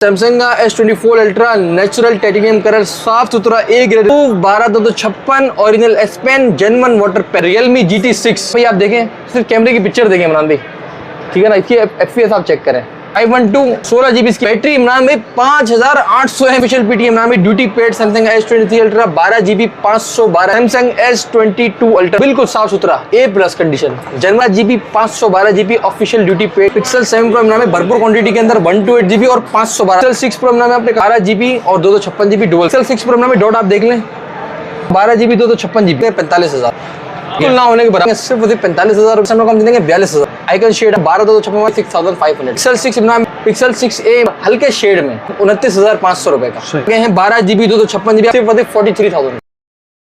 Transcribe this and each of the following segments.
Samsung का S24 ultra natural titanium colour साफ सुथरा A grade 12-256 original S pen genuine water पे Realme GT6 भाई आप देखें सिर्फ कैमरे की पिक्चर देखें इमरान भाई, ठीक है ना। इसकी FPS आप चेक करें 512 16GB की बैटरी इमरान भाई 5800 एफिशिएंट पीटी इमरान भाई duty paid Samsung S23 ultra 12GB 512 Samsung S22 ultra बिल्कुल साफ सुथरा A+ condition genuine GB 512GB official duty paid pixel 7 pro Imran में भरपूर क्वांटिटी के अंदर 128GB और 512 पिक्सल 6 प्रो इमरान में अपने 12GB और 256GB dual pixel 6 pro Imran में डॉट आप देख लें 12GB 256GB 45,000 ना होने के बराबर सिर्फ 45,000 रुपए कम देंगे 42,000 आइकन शेड 12-256 6500 पिक्सल 6 इमरान पिक्सल 6a हल्के शेड में 29,500 रुपए का हैं 12GB 256GB सिर्फ 43,000।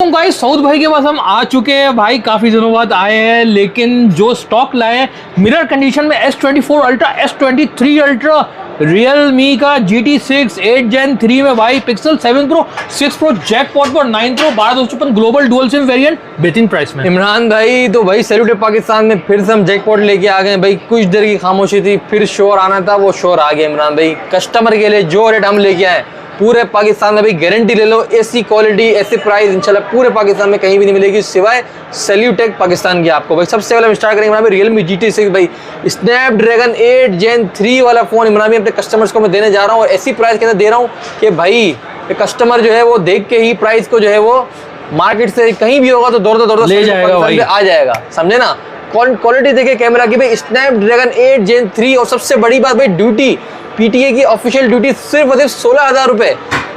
गाइस साउथ भाई के पास हम आ चुके हैं भाई, काफी दिनों बाद आए हैं, लेकिन जो स्टॉक लाए मिरर कंडीशन में S24 ultra S23 ultra Realme का GT6 8 Gen 3 में भाई पिक्सल 7 प्रो 6 प्रो जैकपॉट पर 9 pro 12-256 global dual SIM variant बेहतरीन प्राइस में। इमरान भाई तो भाई सैल्यूट है पाकिस्तान में, फिर से हम जैकपॉट लेके आ गए भाई। कुछ देर की खामोशी थी, फिर शोर आना था, वो शोर आ गया इमरान भाई। कस्टमर के लिए जो रेट हम लेके आए पूरे पाकिस्तान में भाई गारंटी ले लो, ऐसी क्वालिटी ऐसी प्राइस इंशाल्लाह पूरे पाकिस्तान में कहीं भी नहीं मिलेगी सिवाय सैल्यूटेक पाकिस्तान की आपको भाई। सबसे पहले हम स्टार्ट करेंगे इमरान भाई Realme GT6 भाई स्नैपड्रैगन 8 Gen 3 वाला फोन इमरान भाई अपने कस्टमर्स को मैं देने जा रहा हूँ और ऐसी प्राइस के अंदर दे रहा हूँ कि भाई कस्टमर जो है वो देख के ही प्राइस को जो है वो मार्केट से कहीं भी होगा तो दौड़ता ले जाएगा भाई, आ जाएगा, समझे ना। क्वालिटी देखे कैमरा की भाई स्नैपड्रैगन 8 Gen 3 और सबसे बड़ी बात भाई ड्यूटी PTA की ऑफिशियल ड्यूटी सिर्फ 16,000 रुपए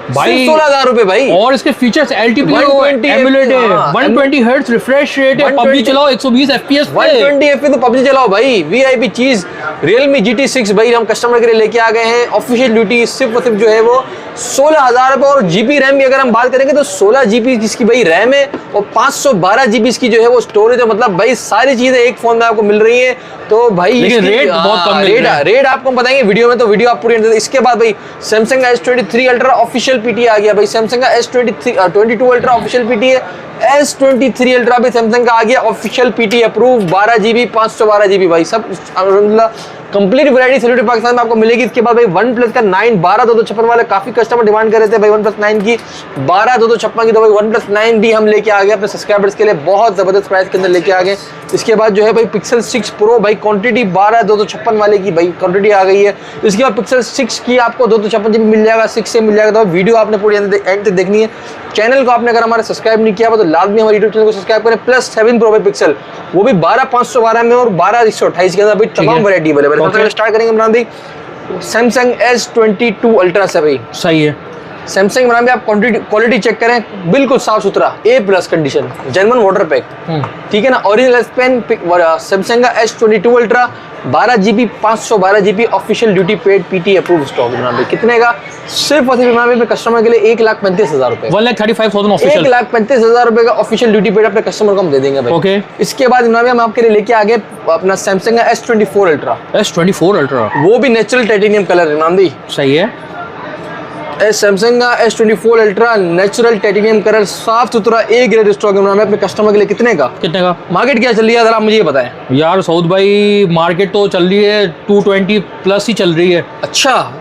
भाई, 16,000 रुपए भाई। और इसके फीचर्स LTPO एमुलेट है, 120 हर्ट्ज रिफ्रेश रेट है, PUBG चलाओ 120 FPS 120 FPS तो PUBG चलाओ भाई। VIP चीज Realme GT6 भाई हम कस्टमर के लिए लेके आ गए हैं। ऑफिशियल ड्यूटी सिर्फ और सिर्फ जो है वो 16,000 रुपए और GB रैम की अगर हम बात करेंगे तो 16GB इसकी भाई रैम है और 512GB इसकी जो है वो स्टोरेज है। मतलब भाई सारी चीजें एक फोन में आपको मिल रही है। तो भाई रेट बहुत कम मिल रहा है। रेट आपको बताएंगे वीडियो में, तो वीडियो आप पूरी। इसके बाद भाई सैमसंग का S23 अल्ट्रा ऑफिशियल पीटी आ गया भाई। सैमसंग का S22 अल्ट्रा ऑफिशियल पीटी है। S23 अल्ट्रा भी सैमसंग का आ गया official PT approve 12GB 512GB भाई सब अल्हम्दुलिल्लाह कंप्लीट वैरायटी सैल्यूट पाकिस्तान में आपको मिलेगी। इसके बाद भाई OnePlus का 9 12-256 वाले काफी कस्टमर डिमांड कर रहे थे भाई OnePlus 9 की 12-256 की, तो भाई OnePlus 9 भी हम लेके आ गए अपने सब्सक्राइबर्स के लिए बहुत जबरदस्त प्राइस के अंदर लेके आ गए। इसके बाद जो है भाई पिक्सल 6 प्रो भाई क्वांटिटी 12-256 वाले की भाई क्वांटिटी आ गई है। इसके बाद पिक्सल 6 की आपको 256GB मिल जाएगा, 6 से मिल जाएगा। तो वीडियो आपने पूरी एंड तक देखनी है। चैनल को आपने अगर हमारे सब्सक्राइब नहीं किया तो लाजमी हमारे यूट्यूब चैनल को सब्सक्राइब करें। प्लस 7 प्रो भाई पिक्सल वो भी 12-512 में और 12-128 के अंदर भाई तमाम वैरायटी अवेलेबल है। स्टार्ट करेंगे इमरान भाई सैमसंग S22 अल्ट्रा से भाई। सही है सैमसंग इमरान भाई आप क्वालिटी चेक करें बिल्कुल साफ सुथरा A+ condition genuine water pack, ठीक है ना। ओरिजिनल एस पेन सैमसंग का S22 ultra 12GB 512GB official duty paid PT approve stock Imran भाई। कितने का? सिर्फ और सिर्फ इमरान भाई कस्टमर के लिए 1,35,000 रुपए 1,35,000 ऑफिशियल 1,35,000 रुपए का ऑफिशियल ड्यूटी पेड अपने कस्टमर को हम दे देंगे भाई। ओके। इसके बाद इमरान भाई हम आपके लिए लेके आ गए अपना सैमसंग का S24 अल्ट्रा S24 अल्ट्रा वो भी नेचुरल टाइटेनियम कलर इमरान भाई। सही है। सैमसंग का S24 ultra natural titanium colour साफ सुथरा A ग्रेड स्टॉक इमरान अपने कस्टमर के लिए कितने का मार्केट क्या चल रही है जरा मुझे ये बताएं यार। साउथ भाई मार्केट तो चल रही है 220 प्लस ही चल रही है। अच्छा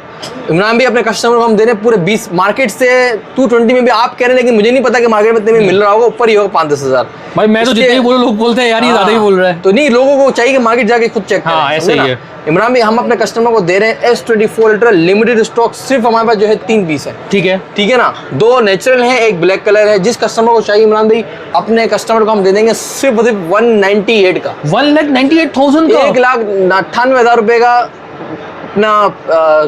इमरान भी अपने कस्टमर को हम दे रहे हैं पूरे 20 मार्केट से 220 में भी आप कह रहे हैं, लेकिन मुझे नहीं पता कि मार्केट में इतने में मिल रहा होगा, ऊपर ही होगा 5-10 हज़ार भाई। मैं तो जितने ही बोलो लोग बोलते हैं यार ये ज्यादा ही बोल रहा है। तो नहीं, लोगों को चाहिए कि मार्केट जाके खुद चेक करें। हाँ ऐसे ही है इमरान भाई। हम अपने कस्टमर को दे रहे हैं S24 अल्ट्रा लिमिटेड स्टॉक, सिर्फ हमारे पास जो है 3 पीस है। ठीक है ना। 2 नेचुरल है, एक ब्लैक कलर है। जिस कस्टमर को चाहिए इमरान भाई अपने कस्टमर को हम दे देंगे सिर्फ 198 का 1,98,000 का 1,98,000 रुपए का अपना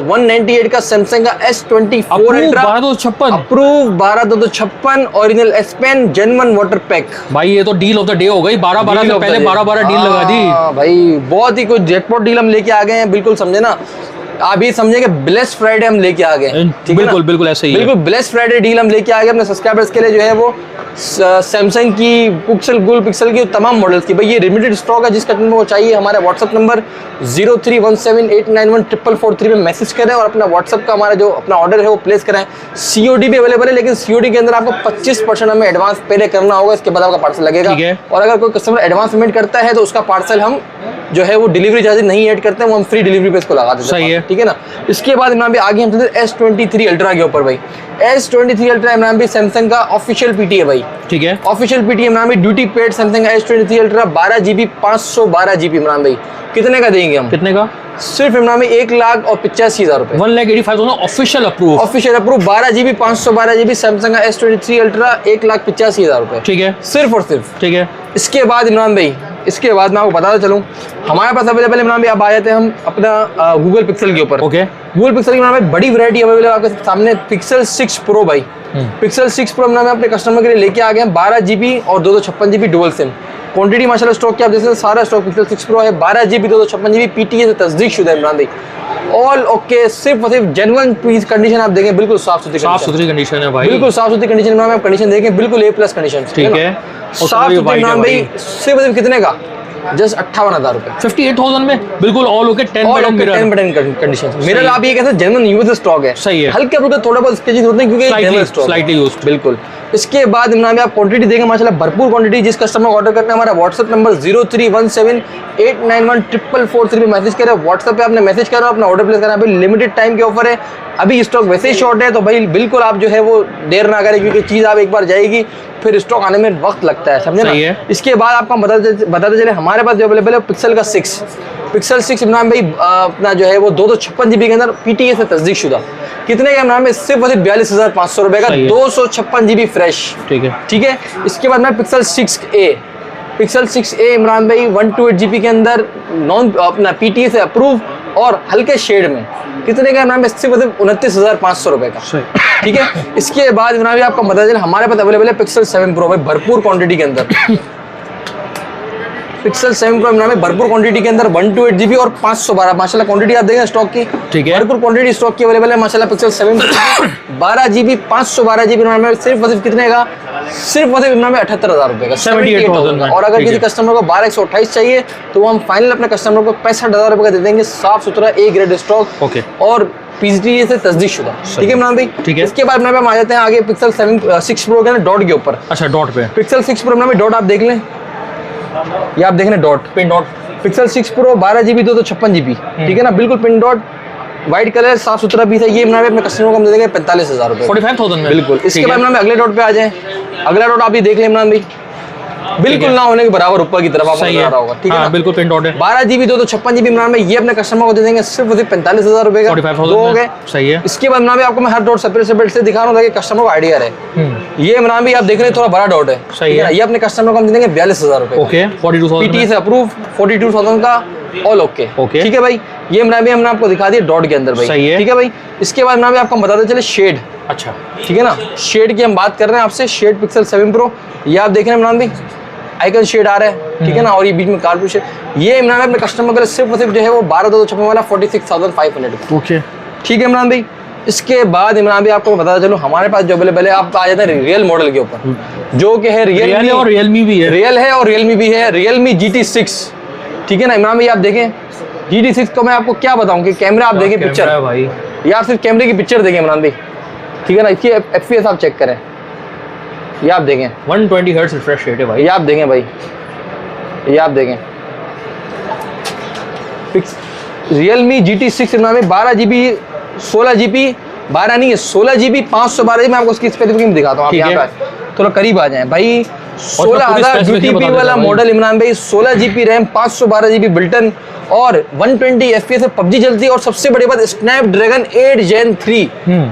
198 का सैमसंग का S24 ultra 12-256 approve 12-256 original S pen genuine water pack भाई। ये तो डील ऑफ द डे हो गई। 12-12 से पहले 12-12 डील लगा दी भाई। बहुत ही कुछ जैकपॉट डील हम लेके आ गए हैं, बिल्कुल समझे ना। आप ये समझे कि ब्लेस्ड फ्राइडे हम लेके आ गए। बिल्कुल बिल्कुल ऐसे ही बिल्कुल ब्लेस्ड फ्राइडे डील हम लेके आ गए अपने सब्सक्राइबर्स के लिए। जो है वो सैमसंग की पिक्सल गोल्ड पिक्सल की तमाम मॉडल्स की भाई ये लिमिटेड स्टॉक है। जिस कस्टमर को चाहिए हमारे व्हाट्सअप नंबर 0317891443 में मैसेज करें और अपना व्हाट्सअप का हमारा जो अपना ऑर्डर है वो प्लेस कराएं। COD भी अवेलेबल है, लेकिन COD के अंदर आपको 25% हमें एडवांस पहले करना होगा, इसके बाद आपका पार्सल लगेगा। और अगर कोई कस्टमर एडवांस पेमेंट करता है तो उसका पार्सल हम जो है वो डिलीवरी चार्ज नहीं ऐड करते हैं, वो हम फ्री डिलीवरी पे इसको लगा देते हैं। सही है। ठीक है ना। इसके बाद इमरान भाई आगे हम चलते S23 अल्ट्रा के ऊपर भाई। S23 अल्ट्रा इमरान भाई सैमसंग का ऑफिशियल पीटी है भाई, ठीक है। ऑफिशियल पीटी इमरान भाई, ड्यूटी पेड सैमसंग का S23 ultra 12GB 512GB Imran भाई। कितने का देंगे हम? कितने का? सिर्फ इमरान भाई 1,85,000 रुपए। 1,85,000 official approve. Official approve 12GB 512GB Samsung का S23 अल्ट्रा 1,85,000 रुपए, ठीक है, सिर्फ और सिर्फ, ठीक है। इसके बाद इमरान भाई, इसके बाद मैं आपको बताता चलूँ, हमारे पास अवेलेबल इमरान भाई, अब आ जाते हैं हम अपना गूगल पिक्सल के ऊपर। ओके, गूगल पिक्सल की इमरान भाई बड़ी वैरायटी अवेलेबल है आपके सामने। पिक्सल 6 प्रो भाई, पिक्सल 6 प्रो इमरान भाई अपने कस्टमर के लिए लेके आ गए हैं। 12GB और 256GB डुअल सिम क्वांटिटी माशाल्लाह स्टॉक की आप देख सकते हैं, सारा स्टॉक पिक्सल 6 प्रो है। 12GB 256GB PTA से तस्दीक शुदा है इमरान भाई, ऑल ओके, सिर्फ और सिर्फ जेन्युइन पीस कंडीशन आप देखें, बिल्कुल साफ सुथरी कंडीशन है भाई, बिल्कुल साफ सुथरी कंडीशन में आप कंडीशन देखें, बिल्कुल A+ कंडीशन, ठीक है। साफ सुथरी इमरान भाई, सिर्फ और सिर्फ कितने का? जस्ट 58,000 रुपए, 58,000 में बिल्कुल ऑल ओके 10 बटन कंडीशन। मेरा आप ये कहते हैं जेन्युइन यूज स्टॉक है, सही है। हल्के फुल्के थोड़ा बहुत स्केचिंग होते हैं क्योंकि स्लाइटली यूज, बिल्कुल। इसके बाद इमरान भाई आप क्वांटिटी देंगे माशाल्लाह भरपूर क्वांटिटी। जिस कस्टमर को ऑर्डर करना है हमारा व्हाट्सएप नंबर 0317891443 पे मैसेज करें। व्हाट्सएप पे आपने मैसेज करा, अपना ऑर्डर प्लेस करना है। भाई लिमिटेड टाइम के ऑफर है, अभी स्टॉक वैसे ही शॉर्ट है, तो भाई बिल्कुल आप जो है वो देर ना करें, क्योंकि चीज़ आप एक बार जाएगी फिर स्टॉक आने में वक्त लगता है, समझे ना। इसके बाद आपको हम बताते चले हमारे पास जो अवेलेबल है पिक्सल का 6, पिक्सल 6 इमरान भाई अपना जो है वो 256GB के अंदर PTA से तस्दीक शुदा। कितने का इमरान भाई? सिर्फ 42,500 रुपए का 256GB फ्रेश, ठीक है, ठीक है। इसके बाद मैं pixel 6A, pixel 6A Imran भाई 128GB के अंदर नॉन अपना PTA से अप्रूव और हल्के शेड में। कितने का इमरान भाई? सिर्फ 29,500 रुपए का, ठीक है। इसके बाद इमरान भाई आपको बता दें हमारे पास अवेलेबल है पिक्सल 7 प्रो भाई भरपूर क्वांटिटी के अंदर। पिक्सल 7 प्रो इमरान भाई भरपूर क्वांटिटी के अंदर 128GB और 512 माशाल्लाह क्वांटिटी आप देखें स्टॉक की, ठीक है, भरपूर क्वांटिटी स्टॉक की अवेलेबल है माशाल्लाह। पिक्सल 7 12GB 512GB इमरान भाई सिर्फ कितने का? सिर्फ इमरान भाई 78,000 रुपए का, 78,000। और अगर किसी कस्टमर को 12/128 चाहिए तो हम फाइनल अपने कस्टमर को 65,000 रुपए का दे देंगे, साफ सुथरा A ग्रेड स्टॉक, ओके, और PTA से तस्दीक शुदा, ठीक है इमरान भाई, ठीक है। इसके बाद इमरान भाई हम आ जाते हैं आगे पिक्सल 6 प्रो के डॉट के ऊपर। अच्छा, डॉट पे पिक्सल 6 प्रो इमरान भाई डॉट आप देख लें, ये आप देख रहे हैं dot, pin dot. Pixel 6 pro 12GB 256GB, ठीक है ना, बिल्कुल पिन डॉट, व्हाइट कलर, साफ सुथरा पीस है। ये इमरान भाई अपने कस्टमर को हम दे देंगे 45,000 रुपए, 45,000 में, बिल्कुल। इसके बाद इमरान भाई अगले डॉट पे आ जाए। अगला डॉट आप ये देख लें इमरान भाई, बिल्कुल ना होने के बराबर ऊपर की तरफ आपको नजर आ रहा होगा, ठीक है ना, बिल्कुल पिन डॉट है। 12GB 256GB इमरान भाई ये अपने कस्टमर को दे देंगे सिर्फ 45,000 रुपए का, 45,000 हो गए, सही है। इसके बाद इमरान भाई आपको मैं हर डॉट सेपरेट से दिखा रहा हूँ ताकि कस्टमर को आइडिया रहे। ये इमरान भाई आप देख रहे हैं थोड़ा बड़ा डॉट है, सही है। ये अपने कस्टमर को हम दे देंगे 42,000 रुपए, ओके, 42,000 PTA से अप्रूव, 42,000 का ऑल ओके, ओके, ठीक है भाई। ये इमरान भाई हमने आपको दिखा दिया डॉट के अंदर भाई, सही है, ठीक है भाई। इसके बाद इमरान भाई आपको हम बताते चले शेड, अच्छा, ठीक है ना, शेड की हम बात कर रहे हैं आपसे। शेड पिक्सल 7 प्रो ये आप देख रहे हैं इमरान भाई, आइकन शेड आ रहा है, ठीक है ना, और ये बीच में कार्बन शेड। ये इमरान भाई अपने कस्टमर के सिर्फ जो है वो 12,256 वाला 46,500, ओके, ठीक है इमरान भाई। इसके बाद इमरान भाई आपको बताता चलो हमारे पास जो अवेलेबल है, आप आ जाते हैं रियल मॉडल के ऊपर, जो कि है रियल और रियलमी भी है, रियल है और रियलमी भी है, रियलमी GT6, ठीक है ना इमरान भाई। आप देखें GT6 को मैं आपको क्या बताऊं कि कैमरा आप देखें, पिक्चर भाई, या आप सिर्फ कैमरे की पिक्चर देखें इमरान भाई, ठीक है ना। इसकी FPS आप चेक करें, ये आप देखें 120 हर्ट्ज रिफ्रेश रेट है भाई, ये आप देखें भाई, ये आप देखें रियलमी GT6 इमरान भाई 12GB 16GB 12 नहीं है 16GB 512 मैं आपको उसकी स्पेसिफिकेशन दिखाता हूँ, आप यहाँ पे थोड़ा करीब आ जाएं भाई। 16,000 GTP वाला मॉडल इमरान भाई, 16GB रैम, 512GB बिल्टन और 120 FPS पबजी चलती है। और सबसे बड़ी बात स्नैपड्रैगन 8 Gen 3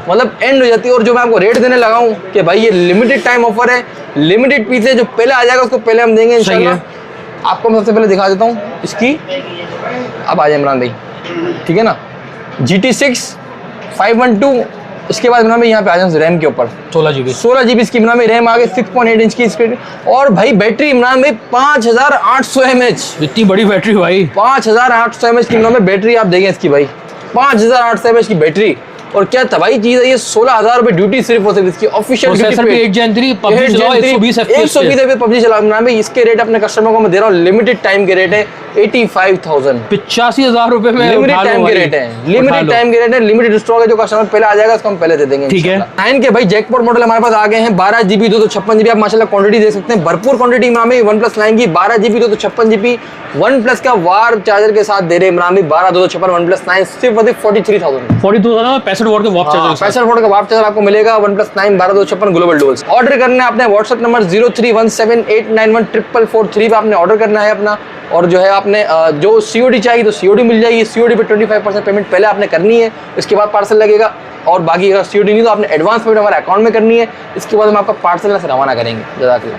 मतलब एंड हो जाती है। और जो मैं आपको रेट देने लगा हूँ कि भाई ये लिमिटेड टाइम ऑफर है, लिमिटेड पीस है, जो पहले आ जाएगा उसको पहले हम देंगे इंशाल्लाह। आपको मैं सबसे पहले दिखा देता हूँ इसकी, अब आ जाए इमरान भाई, ठीक है ना, GT6 512। इसके बाद इमरान भाई यहाँ पे आ जाए रैम के ऊपर 16GB इसकी इमरान भाई रैम आ गई, 6.8 इंच की स्क्रीन। और भाई बैटरी इमरान भाई 5800 mAh, इतनी बड़ी बैटरी भाई, 5800 mAh की इमरान भाई बैटरी आप देखें इसकी भाई, 5800 mAh की बैटरी। और क्या तबाही चीज है ये, 16,000 रुपए ड्यूटी सिर्फ हो सकती है इसकी ऑफिशियल 8 Gen 3 पबजी चलाओ 120 FPS पबजी चला इमरान भाई। इसके रेट अपने कस्टमर को मैं दे रहा हूँ लिमिटेड टाइम के रेट है, 85,000। 85,000 रुपए में लिमिटेड उठा लो टाइम के भाई, रेट है, उठा लिमिटेड लो। टाइम के रेट है, लिमिटेड स्टॉक है, जो कस्टमर पहले आ जाएगा उसको हम पहले दे देंगे। ठीक है। 9 के भाई जैकपॉट मॉडल हमारे पास आ गए हैं, 12GB 256GB। आप माशाल्लाह क्वांटिटी देख सकते हैं, भरपूर क्वांटिटी में हमें वन प्लस 9 की 12GB 256GB वन प्लस का वार चार्जर के साथ दे रहे हैं इमरान भाई। 12/256 वन प्लस 9 सिर्फ 43,000। 42,000 में 65 वॉट के वॉट चार्जर। 65 वोल्ट का वाट चार्जर आपको मिलेगा one plus 9 12/256 global duels. Order करना है आपने व्हाट्सएप नंबर 0317891443 पे आपने ऑर्डर करना है अपना, और जो है आपने जो सीओडी चाहिए तो सीओडी मिल जाएगी। सीओडी पे 25% पेमेंट पहले आपने करनी है, इसके बाद पार्सल लगेगा। और बाकी अगर सीओडी नहीं तो आपने एडवांस पेमेंट हमारे अकाउंट में करनी है, इसके बाद हम आपका पार्सल से रवाना करेंगे। जज़ाकल्लाह।